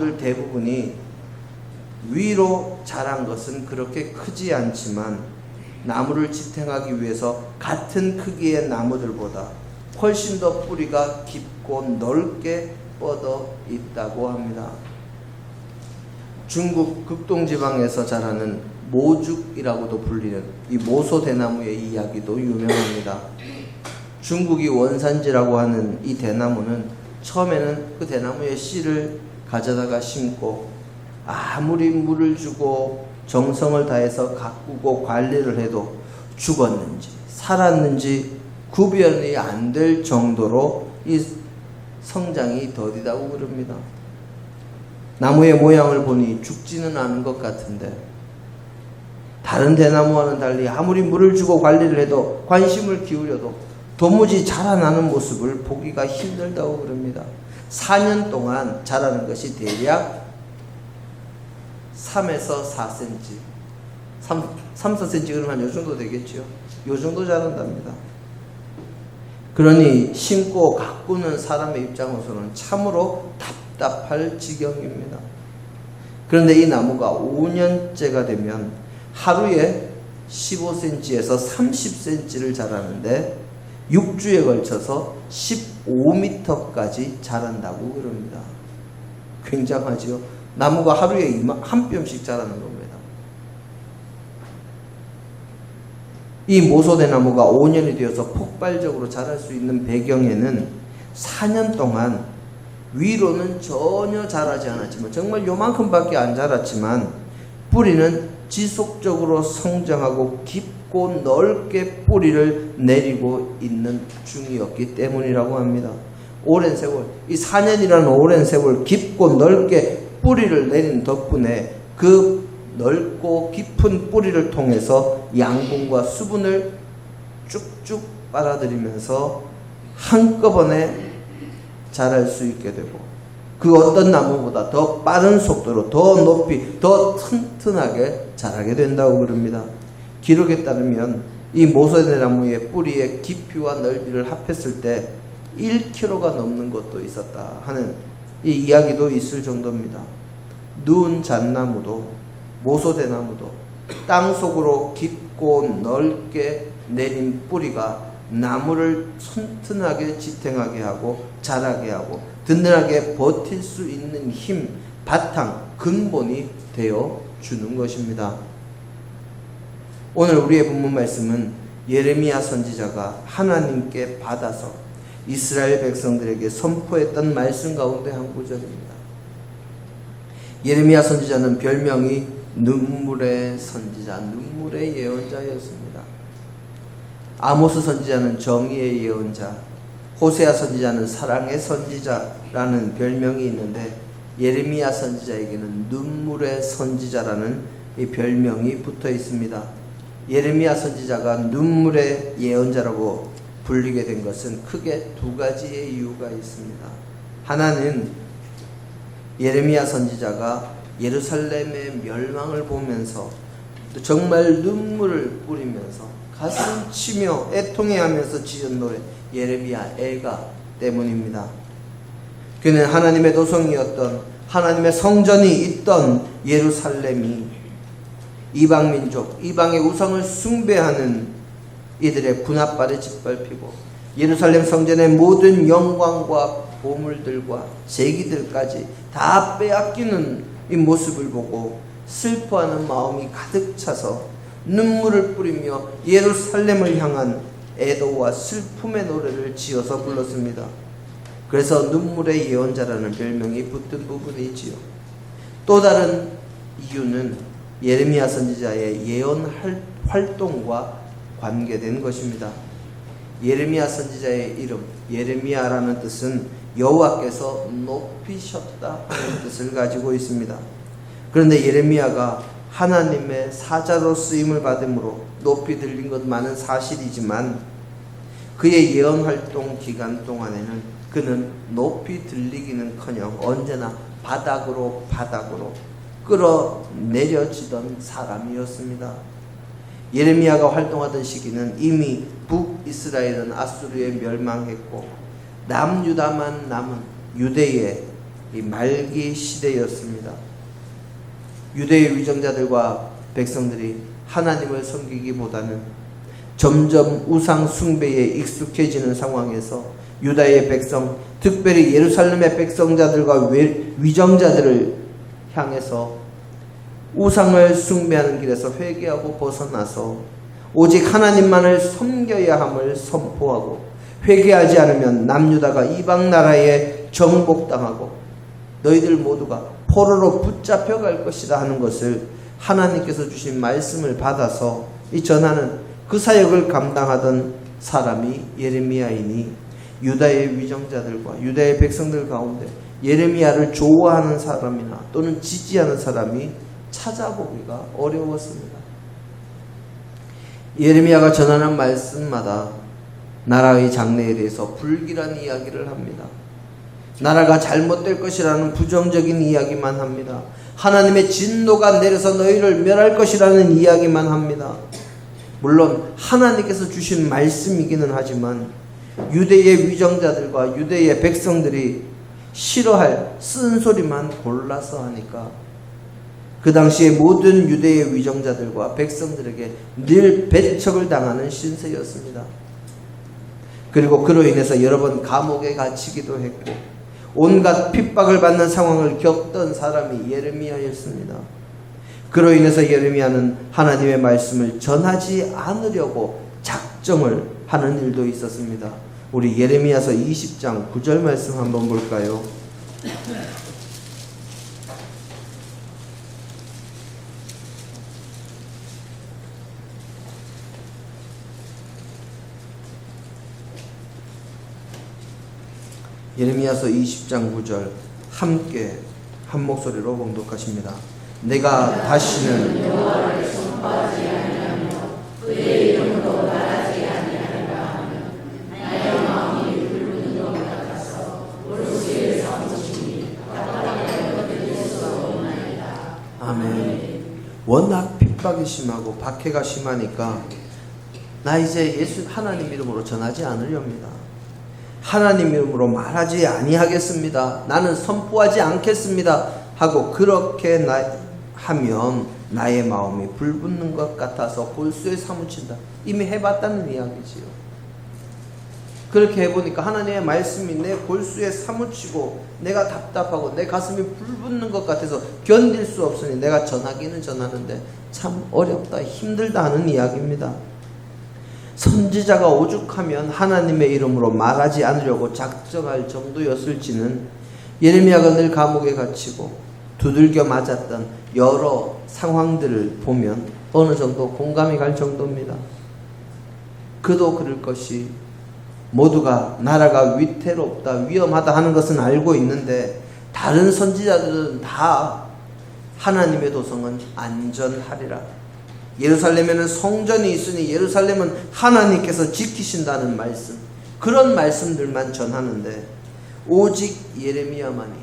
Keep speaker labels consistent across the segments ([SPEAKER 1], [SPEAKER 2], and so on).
[SPEAKER 1] 나무들 대부분이 위로 자란 것은 그렇게 크지 않지만 나무를 지탱하기 위해서 같은 크기의 나무들보다 훨씬 더 뿌리가 깊고 넓게 뻗어 있다고 합니다. 중국 극동지방에서 자라는 모죽이라고도 불리는 이 모소대나무의 이야기도 유명합니다. 중국이 원산지라고 하는 이 대나무는 처음에는 그 대나무의 씨를 가져다가 심고 아무리 물을 주고 정성을 다해서 가꾸고 관리를 해도 죽었는지 살았는지 구별이 안 될 정도로 이 성장이 더디다고 그럽니다. 나무의 모양을 보니 죽지는 않은 것 같은데 다른 대나무와는 달리 아무리 물을 주고 관리를 해도 관심을 기울여도 도무지 자라나는 모습을 보기가 힘들다고 그럽니다. 4년 동안 자라는 것이 대략 3에서 4cm 3-4cm 그러면 요 정도 되겠죠. 요 정도 자란답니다. 그러니 심고 가꾸는 사람의 입장으로서는 참으로 답답할 지경입니다. 그런데 이 나무가 5년째가 되면 하루에 15cm에서 30cm를 자라는데 6주에 걸쳐서 15m까지 자란다고 그럽니다. 굉장하죠. 나무가 하루에 한 뼘씩 자라는 겁니다. 이 모소대나무가 5년이 되어서 폭발적으로 자랄 수 있는 배경에는 4년 동안 위로는 전혀 자라지 않았지만 정말 요만큼밖에 안 자랐지만 뿌리는 지속적으로 성장하고 깊고 넓게 뿌리를 내리고 있는 중이었기 때문이라고 합니다. 오랜 세월, 이 4년이라는 오랜 세월 깊고 넓게 뿌리를 내린 덕분에 그 넓고 깊은 뿌리를 통해서 양분과 수분을 쭉쭉 빨아들이면서 한꺼번에 자랄 수 있게 되고 그 어떤 나무보다 더 빠른 속도로 더 높이 더 튼튼하게 자라게 된다고 그럽니다. 기록에 따르면 이 모소대나무의 뿌리의 깊이와 넓이를 합했을 때 1kg가 넘는 것도 있었다 하는 이 이야기도 있을 정도입니다. 누운 잣나무도 모소대나무도 땅속으로 깊고 넓게 내린 뿌리가 나무를 튼튼하게 지탱하게 하고 자라게 하고 든든하게 버틸 수 있는 힘, 바탕, 근본이 되어 주는 것입니다. 오늘 우리의 본문 말씀은 예레미야 선지자가 하나님께 받아서 이스라엘 백성들에게 선포했던 말씀 가운데 한 구절입니다. 예레미야 선지자는 별명이 눈물의 선지자, 눈물의 예언자였습니다. 아모스 선지자는 정의의 예언자, 호세아 선지자는 사랑의 선지자라는 별명이 있는데 예레미야 선지자에게는 눈물의 선지자라는 이 별명이 붙어 있습니다. 예레미야 선지자가 눈물의 예언자라고 불리게 된 것은 크게 두 가지의 이유가 있습니다. 하나는 예레미야 선지자가 예루살렘의 멸망을 보면서 정말 눈물을 뿌리면서 가슴 치며 애통해하면서 지은 노래 예레미야 애가 때문입니다. 그는 하나님의 도성이었던 하나님의 성전이 있던 예루살렘이 이방민족, 이방의 우상을 숭배하는 이들의 군합발에 짓밟히고 예루살렘 성전의 모든 영광과 보물들과 제기들까지 다 빼앗기는 이 모습을 보고 슬퍼하는 마음이 가득 차서 눈물을 뿌리며 예루살렘을 향한 애도와 슬픔의 노래를 지어서 불렀습니다. 그래서 눈물의 예언자라는 별명이 붙은 부분이 있지요. 또 다른 이유는 예레미야 선지자의 예언 활동과 관계된 것입니다. 예레미야 선지자의 이름 예레미야라는 뜻은 여호와께서 높이셨다 하는 뜻을 가지고 있습니다. 그런데 예레미야가 하나님의 사자로 쓰임을 받음으로 높이 들린 것만은 사실이지만 그의 예언 활동 기간 동안에는 그는 높이 들리기는커녕 언제나 바닥으로 끌어내려지던 사람이었습니다. 예레미야가 활동하던 시기는 이미 북이스라엘은 아수르에 멸망했고 남유다만 남은 유대의 이 말기 시대였습니다. 유대의 위정자들과 백성들이 하나님을 섬기기보다는 점점 우상 숭배에 익숙해지는 상황에서 유다의 백성, 특별히 예루살렘의 백성자들과 위정자들을 향해서 우상을 숭배하는 길에서 회개하고 벗어나서 오직 하나님만을 섬겨야 함을 선포하고, 회개하지 않으면 남유다가 이방 나라에 정복당하고 너희들 모두가 포로로 붙잡혀 갈 것이다 하는 것을 하나님께서 주신 말씀을 받아서 이 전하는 그 사역을 감당하던 사람이 예레미야이니, 유다의 위정자들과 유다의 백성들 가운데 예레미야를 좋아하는 사람이나 또는 지지하는 사람이 찾아보기가 어려웠습니다. 예레미야가 전하는 말씀마다 나라의 장래에 대해서 불길한 이야기를 합니다. 나라가 잘못될 것이라는 부정적인 이야기만 합니다. 하나님의 진노가 내려서 너희를 멸할 것이라는 이야기만 합니다. 물론 하나님께서 주신 말씀이기는 하지만 유대의 위정자들과 유대의 백성들이 싫어할 쓴소리만 골라서 하니까 그 당시에 모든 유대의 위정자들과 백성들에게 늘 배척을 당하는 신세였습니다. 그리고 그로 인해서 여러 번 감옥에 갇히기도 했고 온갖 핍박을 받는 상황을 겪던 사람이 예레미야였습니다. 그로 인해서 예레미야는 하나님의 말씀을 전하지 않으려고 작정을 하는 일도 있었습니다. 우리 예레미야서 20장 9절 말씀 한번 볼까요? 예레미야서 20장 9절 함께 한 목소리로 봉독하십니다. 내가 다시는 여호와를 선포하지 아니하며 그의 이름으로 말하지 아니하리라 하면 나의 마음이 불붙는 것 같아서 골수에 사무치니 답답하게 견딜 수 없나이다. 아멘. 워낙 핍박이 심하고 박해가 심하니까 나 이제 예수 하나님 이름으로 전하지 않으렵니다. 하나님 이름으로 말하지 아니하겠습니다. 나는 선포하지 않겠습니다. 하고 그렇게 하면 나의 마음이 불붙는 것 같아서 골수에 사무친다. 이미 해봤다는 이야기지요. 그렇게 해보니까 하나님의 말씀이 내 골수에 사무치고 내가 답답하고 내 가슴이 불붙는 것 같아서 견딜 수 없으니 내가 전하기는 전하는데 참 어렵다, 힘들다 하는 이야기입니다. 선지자가 오죽하면 하나님의 이름으로 말하지 않으려고 작정할 정도였을지는 예레미야가 늘 감옥에 갇히고 두들겨 맞았던 여러 상황들을 보면 어느 정도 공감이 갈 정도입니다. 그도 그럴 것이 모두가 나라가 위태롭다, 위험하다 하는 것은 알고 있는데 다른 선지자들은 다 하나님의 도성은 안전하리라. 예루살렘에는 성전이 있으니 예루살렘은 하나님께서 지키신다는 말씀, 그런 말씀들만 전하는데 오직 예레미야만이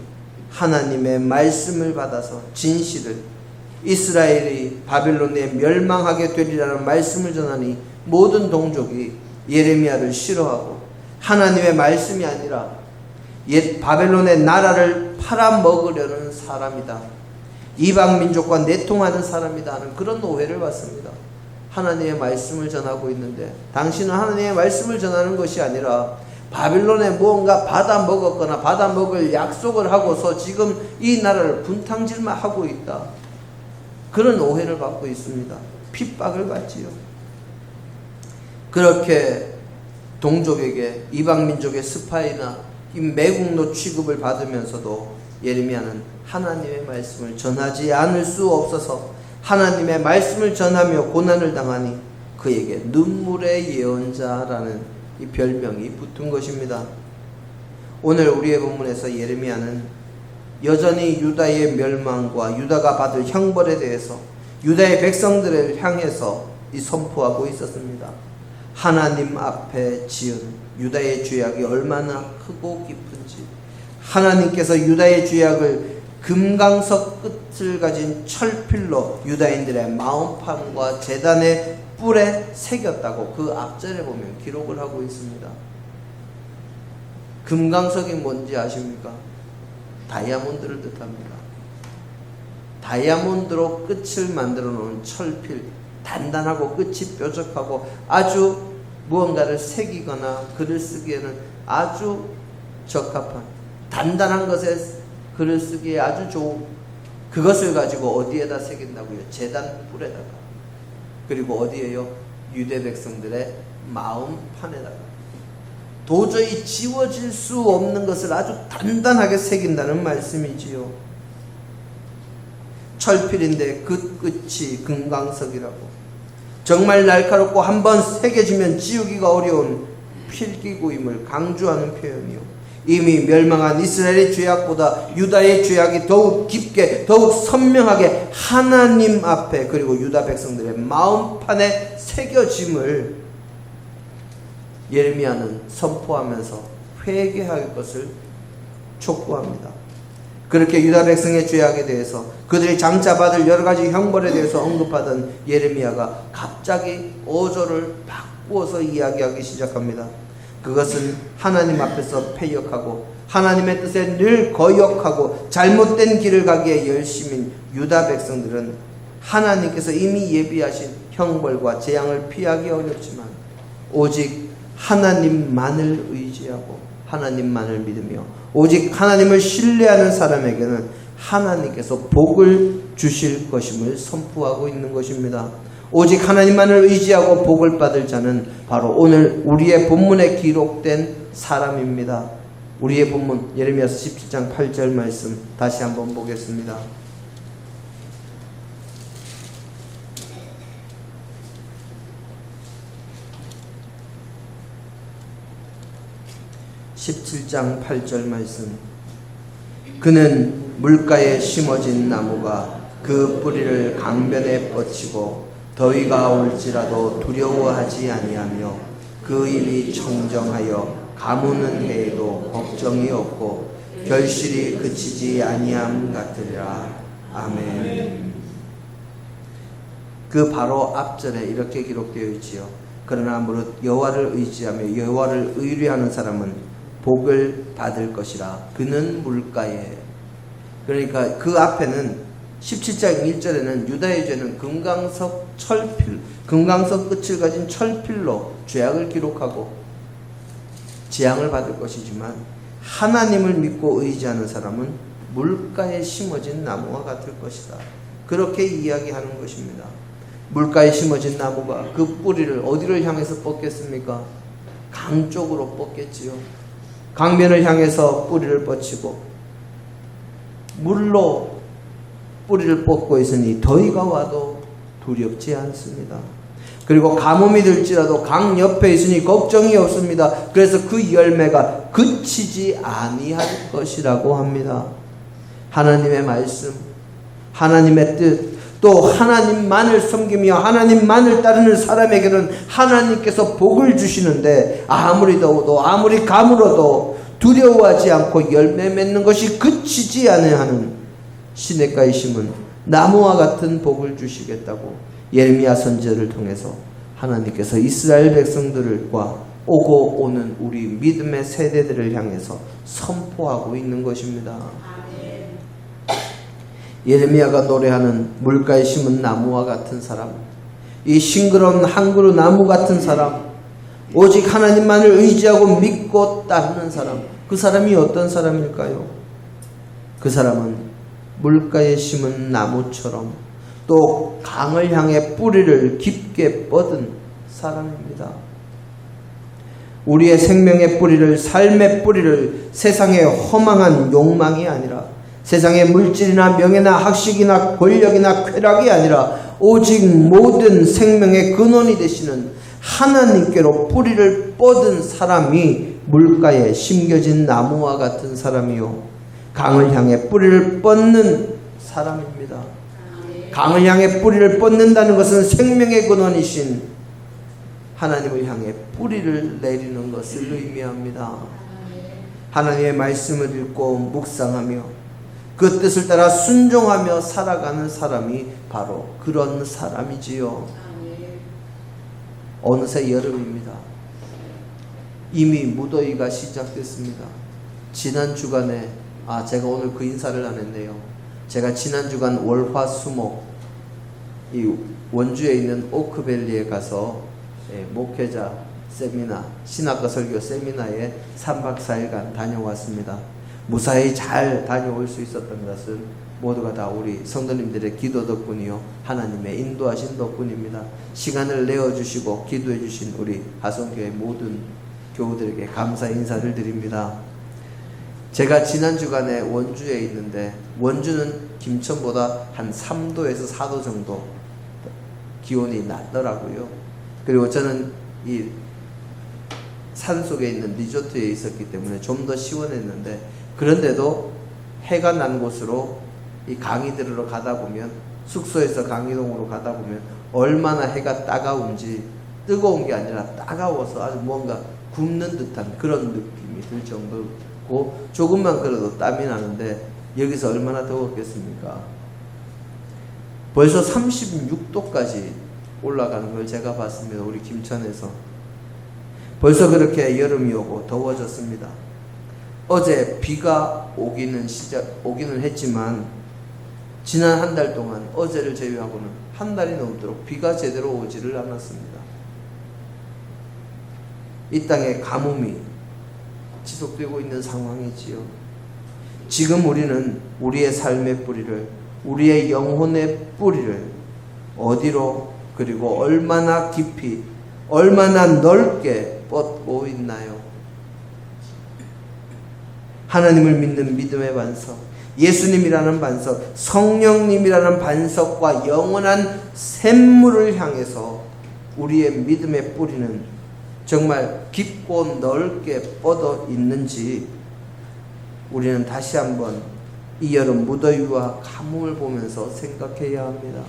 [SPEAKER 1] 하나님의 말씀을 받아서 진실을, 이스라엘이 바벨론에 멸망하게 되리라는 말씀을 전하니 모든 동족이 예레미야를 싫어하고 하나님의 말씀이 아니라 옛 바벨론의 나라를 팔아먹으려는 사람이다, 이방 민족과 내통하는 사람이다 하는 그런 오해를 받습니다. 하나님의 말씀을 전하고 있는데 당신은 하나님의 말씀을 전하는 것이 아니라 바빌론에 무언가 받아먹었거나 받아먹을 약속을 하고서 지금 이 나라를 분탕질만 하고 있다, 그런 오해를 받고 있습니다. 핍박을 받지요. 그렇게 동족에게 이방 민족의 스파이나 매국노 취급을 받으면서도 예레미야는 하나님의 말씀을 전하지 않을 수 없어서 하나님의 말씀을 전하며 고난을 당하니 그에게 눈물의 예언자라는 이 별명이 붙은 것입니다. 오늘 우리의 본문에서 예레미야는 여전히 유다의 멸망과 유다가 받을 형벌에 대해서 유다의 백성들을 향해서 이 선포하고 있었습니다. 하나님 앞에 지은 유다의 죄악이 얼마나 크고 깊은지, 하나님께서 유다의 죄악을 금강석 끝을 가진 철필로 유다인들의 마음판과 제단의 뿔에 새겼다고 그 앞절에 보면 기록을 하고 있습니다. 금강석이 뭔지 아십니까? 다이아몬드를 뜻합니다. 다이아몬드로 끝을 만들어 놓은 철필, 단단하고 끝이 뾰족하고 아주 무언가를 새기거나 글을 쓰기에는 아주 적합한, 단단한 것에 글을 쓰기에 아주 좋은, 그것을 가지고 어디에다 새긴다고요? 제단 뿔에다가. 그리고 어디에요? 유대 백성들의 마음판에다가. 도저히 지워질 수 없는 것을 아주 단단하게 새긴다는 말씀이지요. 철필인데 그 끝이 금강석이라고. 정말 날카롭고 한번 새겨지면 지우기가 어려운 필기구임을 강조하는 표현이요. 이미 멸망한 이스라엘의 죄악보다 유다의 죄악이 더욱 깊게, 더욱 선명하게 하나님 앞에, 그리고 유다 백성들의 마음판에 새겨짐을 예레미야는 선포하면서 회개할 것을 촉구합니다. 그렇게 유다 백성의 죄악에 대해서, 그들이 장차 받을 여러 가지 형벌에 대해서 언급하던 예레미야가 갑자기 어조를 바꾸어서 이야기하기 시작합니다. 그것은 하나님 앞에서 패역하고 하나님의 뜻에 늘 거역하고 잘못된 길을 가기에 열심인 유다 백성들은 하나님께서 이미 예비하신 형벌과 재앙을 피하기 어렵지만 오직 하나님만을 의지하고 하나님만을 믿으며 오직 하나님을 신뢰하는 사람에게는 하나님께서 복을 주실 것임을 선포하고 있는 것입니다. 오직 하나님만을 의지하고 복을 받을 자는 바로 오늘 우리의 본문에 기록된 사람입니다. 우리의 본문 예레미야서 17장 8절 말씀 다시 한번 보겠습니다. (17장 8절) 말씀. 그는 물가에 심어진 나무가 그 뿌리를 강변에 뻗치고 더위가 올지라도 두려워하지 아니하며 그 입이 청정하여 가무는 해에도 걱정이 없고 결실이 그치지 아니함 같으리라. 아멘. 그 바로 앞절에 이렇게 기록되어 있지요. 그러나 무릇 여호와를 의지하며 여호와를 의뢰하는 사람은 복을 받을 것이라. 그는 물가에. 그러니까 그 앞에는 17장 1절에는 유다의 죄는 금강석 철필, 금강석 끝을 가진 철필로 죄악을 기록하고 재앙을 받을 것이지만 하나님을 믿고 의지하는 사람은 물가에 심어진 나무와 같을 것이다. 그렇게 이야기하는 것입니다. 물가에 심어진 나무가 그 뿌리를 어디를 향해서 뻗겠습니까? 강 쪽으로 뻗겠지요. 강변을 향해서 뿌리를 뻗치고 물로 뿌리를 뻗고 있으니 더위가 와도 두렵지 않습니다. 그리고 가뭄이 들지라도 강 옆에 있으니 걱정이 없습니다. 그래서 그 열매가 그치지 아니할 것이라고 합니다. 하나님의 말씀, 하나님의 뜻, 또 하나님만을 섬기며 하나님만을 따르는 사람에게는 하나님께서 복을 주시는데 아무리 더워도 아무리 가물어도 두려워하지 않고 열매 맺는 것이 그치지 아니하는 시냇가에 심은 나무와 같은 복을 주시겠다고 예레미야 선지자를 통해서 하나님께서 이스라엘 백성들과 오고 오는 우리 믿음의 세대들을 향해서 선포하고 있는 것입니다. 예레미야가 노래하는 물가에 심은 나무와 같은 사람, 이 싱그러운 한 그루 나무 같은 사람, 오직 하나님만을 의지하고 믿고 따르는 사람, 그 사람이 어떤 사람일까요? 그 사람은 물가에 심은 나무처럼 또 강을 향해 뿌리를 깊게 뻗은 사람입니다. 우리의 생명의 뿌리를, 삶의 뿌리를 세상의 허망한 욕망이 아니라 세상의 물질이나 명예나 학식이나 권력이나 쾌락이 아니라 오직 모든 생명의 근원이 되시는 하나님께로 뿌리를 뻗은 사람이 물가에 심겨진 나무와 같은 사람이요, 강을 향해 뿌리를 뻗는 사람입니다. 강을 향해 뿌리를 뻗는다는 것은 생명의 근원이신 하나님을 향해 뿌리를 내리는 것을 의미합니다. 하나님의 말씀을 읽고 묵상하며 그 뜻을 따라 순종하며 살아가는 사람이 바로 그런 사람이지요. 어느새 여름입니다. 이미 무더위가 시작됐습니다. 지난 주간에 제가 오늘 그 인사를 안 했네요. 제가 지난 주간 월화수목 이 원주에 있는 오크밸리에 가서 목회자 세미나, 신학과 설교 세미나에 3박 4일간 다녀왔습니다. 무사히 잘 다녀올 수 있었던 것은 모두가 다 우리 성도님들의 기도 덕분이요, 하나님의 인도하신 덕분입니다. 시간을 내어주시고 기도해 주신 우리 하성교회 모든 교우들에게 감사 인사를 드립니다. 제가 지난 주간에 원주에 있는데, 원주는 김천보다 한 3도에서 4도 정도 기온이 낮더라고요. 그리고 저는 이 산속에 있는 리조트에 있었기 때문에 좀 더 시원했는데, 그런데도 해가 난 곳으로 이 강의 들으러 가다 보면, 숙소에서 강의동으로 가다 보면 얼마나 해가 따가운지, 뜨거운 게 아니라 따가워서 아주 뭔가 굽는 듯한 그런 느낌이 들 정도고, 조금만 걸어도 땀이 나는데 여기서 얼마나 더웠겠습니까? 벌써 36도까지 올라가는 걸 제가 봤습니다. 우리 김천에서. 벌써 그렇게 여름이 오고 더워졌습니다. 어제 비가 오기는 했지만 지난 한 달 동안 어제를 제외하고는 한 달이 넘도록 비가 제대로 오지를 않았습니다. 이 땅에 가뭄이 지속되고 있는 상황이지요. 지금 우리는 우리의 삶의 뿌리를, 우리의 영혼의 뿌리를 어디로, 그리고 얼마나 깊이, 얼마나 넓게 뻗고 있나요? 하나님을 믿는 믿음의 반석, 예수님이라는 반석, 성령님이라는 반석과 영원한 샘물을 향해서 우리의 믿음의 뿌리는 정말 깊고 넓게 뻗어 있는지 우리는 다시 한번 이 여름 무더위와 가뭄을 보면서 생각해야 합니다.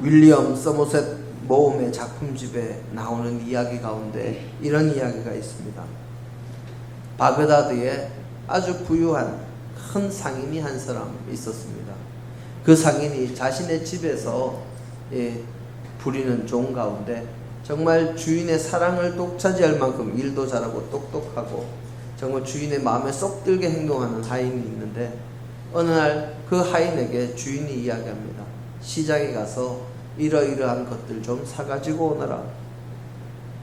[SPEAKER 1] 윌리엄 서머셋 모험의 작품집에 나오는 이야기 가운데 이런 이야기가 있습니다. 바그다드에 아주 부유한 큰 상인이 한 사람 있었습니다. 그 상인이 자신의 집에서 부리는 종 가운데 정말 주인의 사랑을 독차지할 만큼 일도 잘하고 똑똑하고 정말 주인의 마음에 쏙 들게 행동하는 하인이 있는데, 어느 날 그 하인에게 주인이 이야기합니다. 시장에 가서 이러이러한 것들 좀 사가지고 오너라.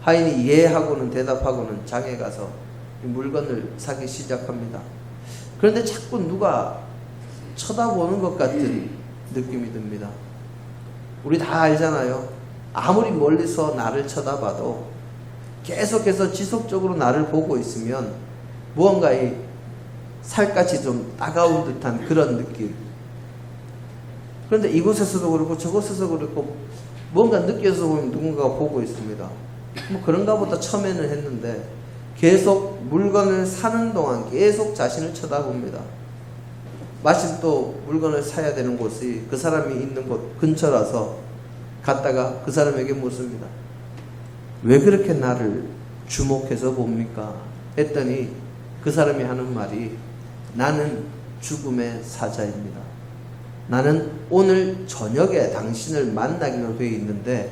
[SPEAKER 1] 하인이 예 하고는 대답하고는 장에 가서 물건을 사기 시작합니다. 그런데 자꾸 누가 쳐다보는 것 같은 느낌이 듭니다. 우리 다 알잖아요. 아무리 멀리서 나를 쳐다봐도 계속해서 지속적으로 나를 보고 있으면 무언가 이 살갗이 좀 따가운 듯한 그런 느낌. 그런데 이곳에서도 그렇고 저곳에서 그렇고 뭔가 느껴서 보면 누군가가 보고 있습니다. 뭐 그런가 보다 처음에는 했는데 계속 물건을 사는 동안 계속 자신을 쳐다봅니다. 마침 또 물건을 사야 되는 곳이 그 사람이 있는 곳 근처라서 갔다가 그 사람에게 묻습니다. 왜 그렇게 나를 주목해서 봅니까? 했더니 그 사람이 하는 말이, 나는 죽음의 사자입니다. 나는 오늘 저녁에 당신을 만나기로 되어 있는데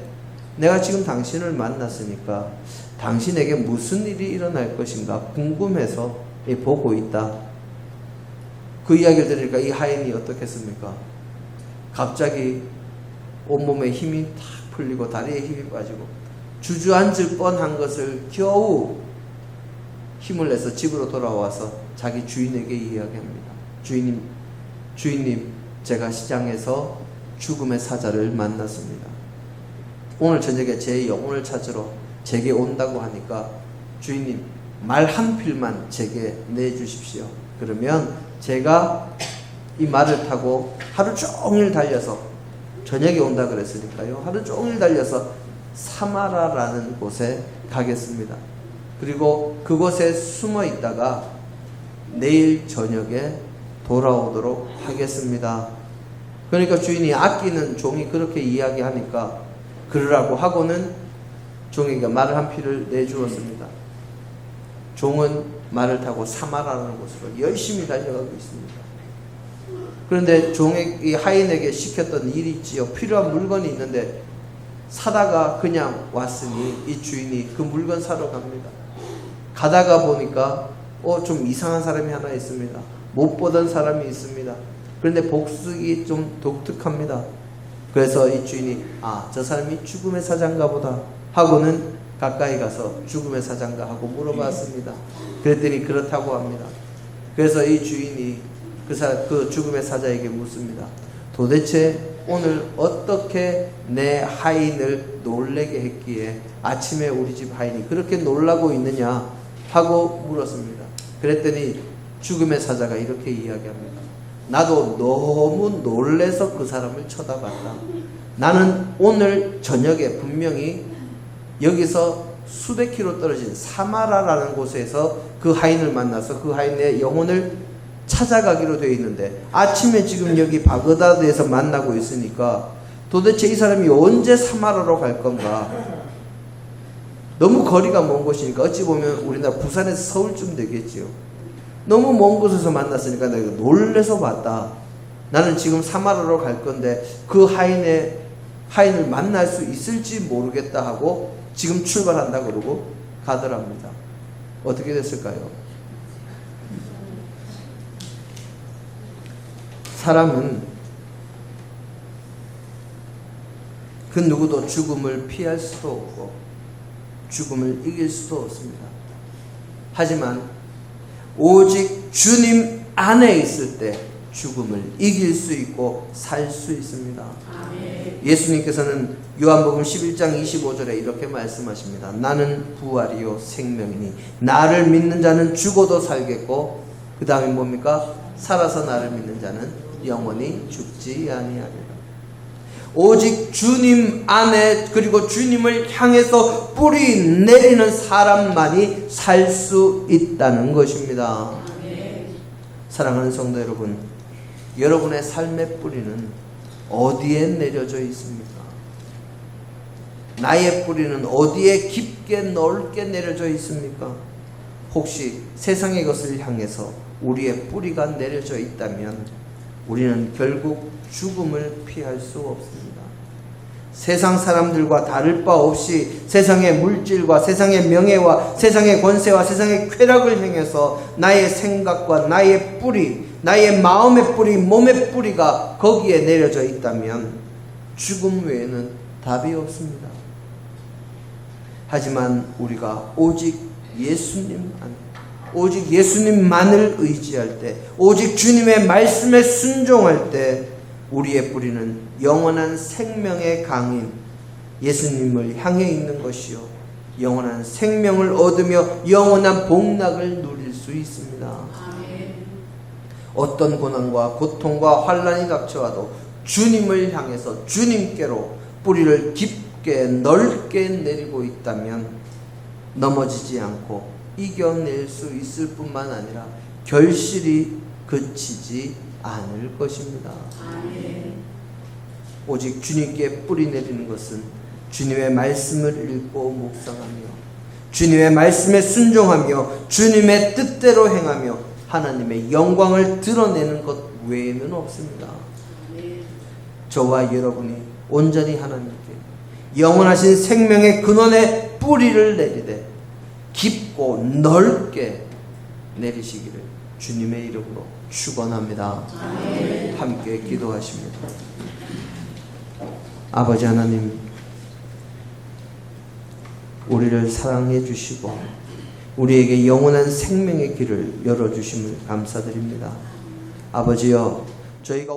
[SPEAKER 1] 내가 지금 당신을 만났으니까 당신에게 무슨 일이 일어날 것인가 궁금해서 보고 있다. 그 이야기를 들으니까 이 하인이 어떻겠습니까? 갑자기 온몸에 힘이 탁 풀리고 다리에 힘이 빠지고 주저앉을 뻔한 것을 겨우 힘을 내서 집으로 돌아와서 자기 주인에게 이야기합니다. 주인님, 제가 시장에서 죽음의 사자를 만났습니다. 오늘 저녁에 제 영혼을 찾으러 제게 온다고 하니까 주인님, 말 한 필만 제게 내주십시오. 그러면 제가 이 말을 타고 하루 종일 달려서, 저녁에 온다 그랬으니까요, 하루 종일 달려서 사마라라는 곳에 가겠습니다. 그리고 그곳에 숨어 있다가 내일 저녁에 돌아오도록 하겠습니다. 그러니까 주인이 아끼는 종이 그렇게 이야기하니까 그러라고 하고는 종에게 말을 한 필을 내주었습니다. 종은 말을 타고 사마라라는 곳으로 열심히 달려가고 있습니다. 그런데 이 하인에게 시켰던 일이 있지요. 필요한 물건이 있는데 사다가 그냥 왔으니 이 주인이 그 물건 사러 갑니다. 가다가 보니까 좀 이상한 사람이 하나 있습니다. 못 보던 사람이 있습니다. 그런데 복수기 좀 독특합니다. 그래서 이 주인이 저 사람이 죽음의 사자인가 보다 하고는 가까이 가서 죽음의 사자인가 하고 물어봤습니다. 그랬더니 그렇다고 합니다. 그래서 이 주인이 그 죽음의 사자에게 묻습니다. 도대체 오늘 어떻게 내 하인을 놀래게 했기에 아침에 우리 집 하인이 그렇게 놀라고 있느냐 하고 물었습니다. 그랬더니 죽음의 사자가 이렇게 이야기합니다. 나도 너무 놀래서 그 사람을 쳐다봤다. 나는 오늘 저녁에 분명히 여기서 수백 킬로 떨어진 사마라라는 곳에서 그 하인을 만나서 그 하인의 영혼을 찾아가기로 되어 있는데 아침에 지금 여기 바그다드에서 만나고 있으니까 도대체 이 사람이 언제 사마라로 갈 건가? 너무 거리가 먼 곳이니까 어찌 보면 우리나라 부산에서 서울쯤 되겠지요. 너무 먼 곳에서 만났으니까 내가 놀래서 봤다. 나는 지금 사마라로 갈 건데 그 하인을 만날 수 있을지 모르겠다 하고 지금 출발한다 그러고 가더랍니다. 어떻게 됐을까요? 사람은 그 누구도 죽음을 피할 수도 없고 죽음을 이길 수도 없습니다. 하지만 오직 주님 안에 있을 때 죽음을 이길 수 있고 살 수 있습니다. 예수님께서는 요한복음 11장 25절에 이렇게 말씀하십니다. 나는 부활이요 생명이니 나를 믿는 자는 죽어도 살겠고 그 다음에 뭡니까? 살아서 나를 믿는 자는 영원히 죽지 아니하리라. 오직 주님 안에 그리고 주님을 향해서 뿌리 내리는 사람만이 살 수 있다는 것입니다. 사랑하는 성도 여러분, 여러분의 삶의 뿌리는 어디에 내려져 있습니까? 나의 뿌리는 어디에 깊게 넓게 내려져 있습니까? 혹시 세상의 것을 향해서 우리의 뿌리가 내려져 있다면 우리는 결국 죽음을 피할 수 없습니다. 세상 사람들과 다를 바 없이 세상의 물질과 세상의 명예와 세상의 권세와 세상의 쾌락을 향해서 나의 생각과 나의 뿌리, 나의 마음의 뿌리, 몸의 뿌리가 거기에 내려져 있다면 죽음 외에는 답이 없습니다. 하지만 우리가 오직 예수님 안에 오직 예수님만을 의지할 때 오직 주님의 말씀에 순종할 때 우리의 뿌리는 영원한 생명의 강인 예수님을 향해 있는 것이요 영원한 생명을 얻으며 영원한 복락을 누릴 수 있습니다. 어떤 고난과 고통과 환난이 닥쳐와도 주님을 향해서 주님께로 뿌리를 깊게 넓게 내리고 있다면 넘어지지 않고 이겨낼 수 있을 뿐만 아니라 결실이 그치지 않을 것입니다. 오직 주님께 뿌리 내리는 것은 주님의 말씀을 읽고 묵상하며 주님의 말씀에 순종하며 주님의 뜻대로 행하며 하나님의 영광을 드러내는 것 외에는 없습니다. 저와 여러분이 온전히 하나님께 영원하신 생명의 근원에 뿌리를 내리되 깊고 넓게 내리시기를 주님의 이름으로 축원합니다. 함께 기도하십니다. 아버지 하나님, 우리를 사랑해 주시고 우리에게 영원한 생명의 길을 열어주심을 감사드립니다. 아버지여, 저희가